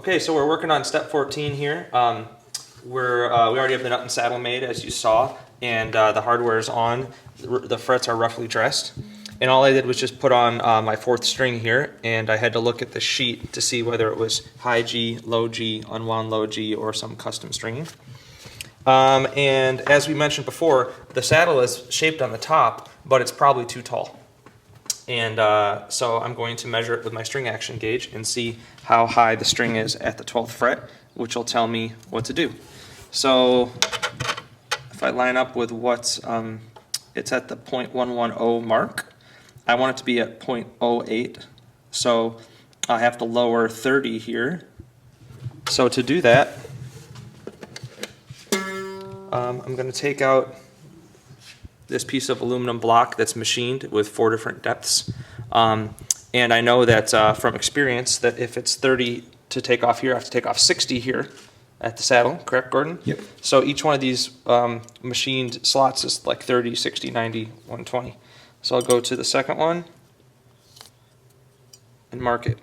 Okay, so we're working on step 14 here. We already have the nut and saddle made, as you saw, and the hardware is on. The frets are roughly dressed. And all I did was just put on my fourth string here, and I had to look at the sheet to see whether it was high G, unwound low G, or some custom stringing. And as we mentioned before, the saddle is shaped on the top, but it's probably too tall. And so I'm going to measure it with my string action gauge and see how high the string is at the 12th fret, which will tell me what to do. So if I line up with what's, it's at the 0.110 mark. I want it to be at 0.08, so I have to lower 30 here. So to do that, I'm going to take out this piece of aluminum block that's machined with 4 different depths. And I know that from experience that if it's 30 to take off here, I have to take off 60 here at the saddle, correct, Gordon? Yep. So each one of these machined slots is like 30, 60, 90, 120. So I'll go to the second one and mark it.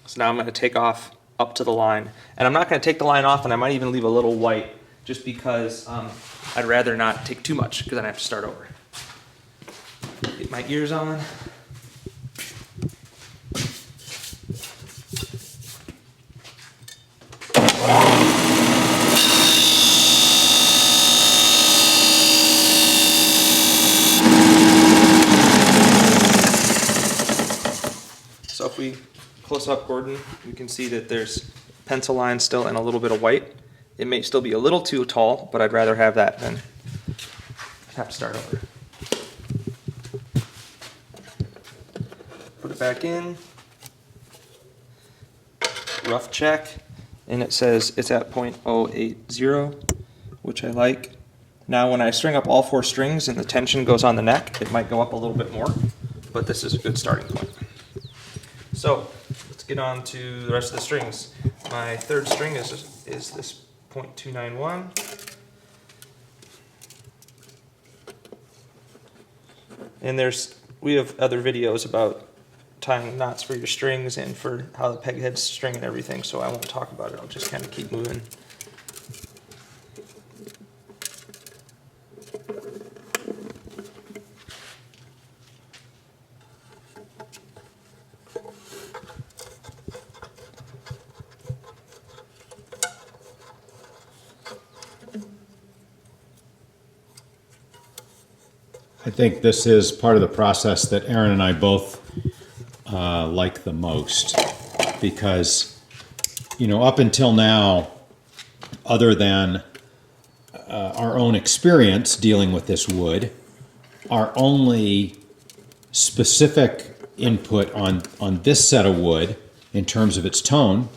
So now I'm going to take off up to the line. And I'm not going to take the line off, and I might even leave a little white just because I'd rather not take too much because then I have to start over. Get my ears on. So if we close up Gordon, we can see that there's pencil line still and a little bit of white. It may still be a little too tall, but I'd rather have that than have to start over. Put it back in. Rough check, and it says it's at 0.080, which I like. Now when I string up all 4 strings and the tension goes on the neck, it might go up a little bit more, but this is a good starting point. So let's get on to the rest of the strings. My third string is this 0.291. And we have other videos about tying knots for your strings and for how the peg heads string and everything, so I won't talk about it. I'll just kind of keep moving. I think this is part of the process that Aaron and I both like the most because, you know, up until now, other than our own experience dealing with this wood, our only specific input on this set of wood in terms of its tone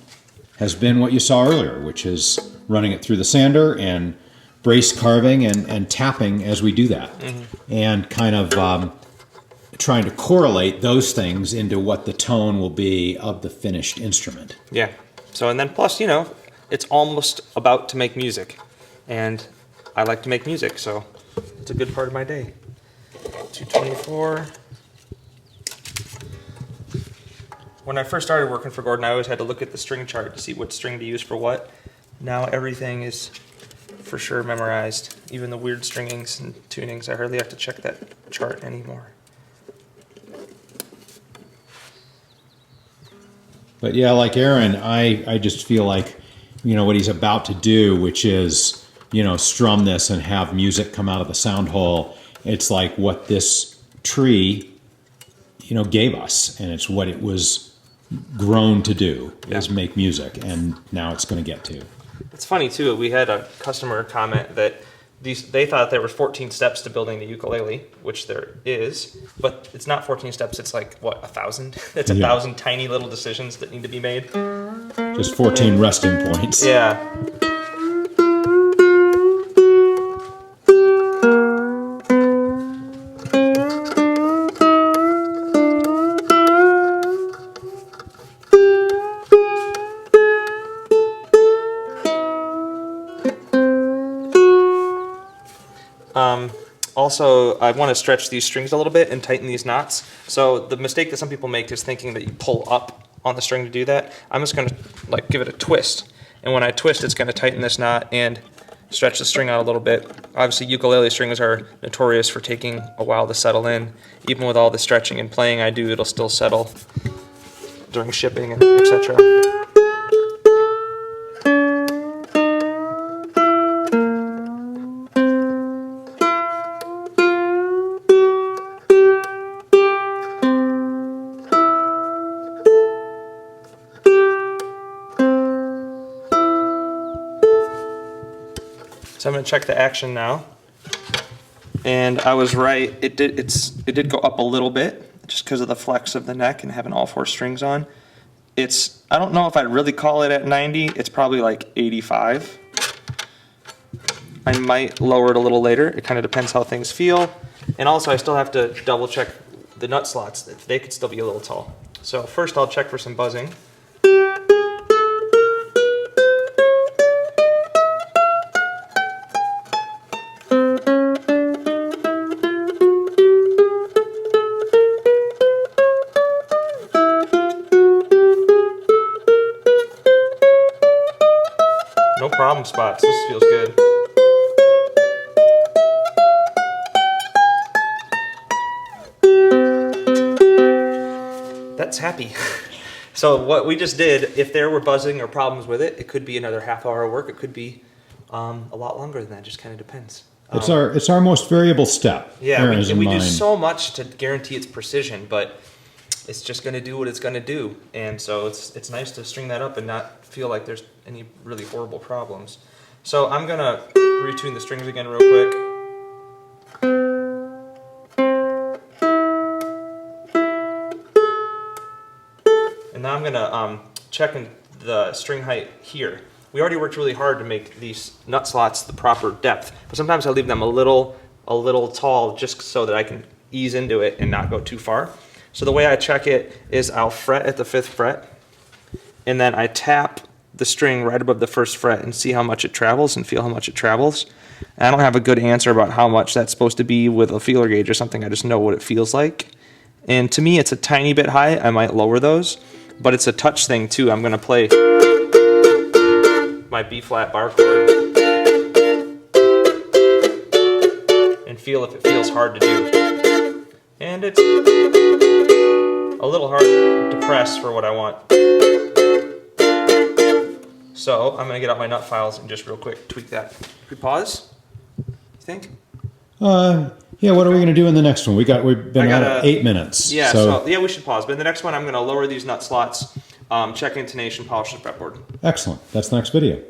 has been what you saw earlier, which is running it through the sander and brace carving and tapping as we do that, and kind of trying to correlate those things into what the tone will be of the finished instrument. Yeah. So, and then plus, you know, it's almost about to make music, and I like to make music, so it's a good part of my day. 224. When I first started working for Gordon, I always had to look at the string chart to see what string to use for what. Now everything is for sure memorized. Even the weird stringings and tunings, I hardly have to check that chart anymore. But yeah, like Aaron, I just feel like, you know, what he's about to do, which is, you know, strum this and have music come out of the sound hole. It's like what this tree, you know, gave us, and it's what it was grown to do, is make music, and now it's going to get to. It's funny too, we had a customer comment that they thought there were 14 steps to building the ukulele, which there is, but it's not 14 steps, it's like, what, 1,000? It's 1,000 tiny little decisions that need to be made. Just 14 resting points. Yeah. Also, I want to stretch these strings a little bit and tighten these knots. So the mistake that some people make is thinking that you pull up on the string to do that. I'm just gonna like give it a twist. And when I twist, it's gonna tighten this knot and stretch the string out a little bit. Obviously, ukulele strings are notorious for taking a while to settle in. Even with all the stretching and playing I do, it'll still settle during shipping and etc. So I'm going to check the action now, and I was right. It did go up a little bit just because of the flex of the neck and having all 4 strings on. I don't know if I'd really call it at 90. It's probably like 85. I might lower it a little later. It kind of depends how things feel, and also I still have to double check the nut slots. They could still be a little tall. So first I'll check for some buzzing. No problem spots, this feels good. That's happy. So what we just did, if there were buzzing or problems with it, it could be another half-hour of work. It could be a lot longer than that. It just kind of depends. It's our most variable step. Yeah, we do so much to guarantee its precision, but it's just going to do what it's going to do. And so it's nice to string that up and not feel like there's any really horrible problems. So I'm going to retune the strings again real quick. And now I'm going to check the string height here. We already worked really hard to make these nut slots the proper depth, but sometimes I leave them a little tall just so that I can ease into it and not go too far. So the way I check it is I'll fret at the 5th fret, and then I tap the string right above the 1st fret and see how much it travels and feel how much it travels. And I don't have a good answer about how much that's supposed to be with a feeler gauge or something. I just know what it feels like. And to me, it's a tiny bit high. I might lower those, but it's a touch thing too. I'm going to play my B flat bar chord and feel if it feels hard to do. And it's a little hard to press for what I want. So I'm going to get out my nut files and just real quick tweak that. Can we pause? You think? Yeah, what are we going to do in the next one? We've been at 8 minutes. Yeah, so yeah, we should pause. But in the next one, I'm going to lower these nut slots, check intonation, polish the fretboard. Excellent. That's the next video.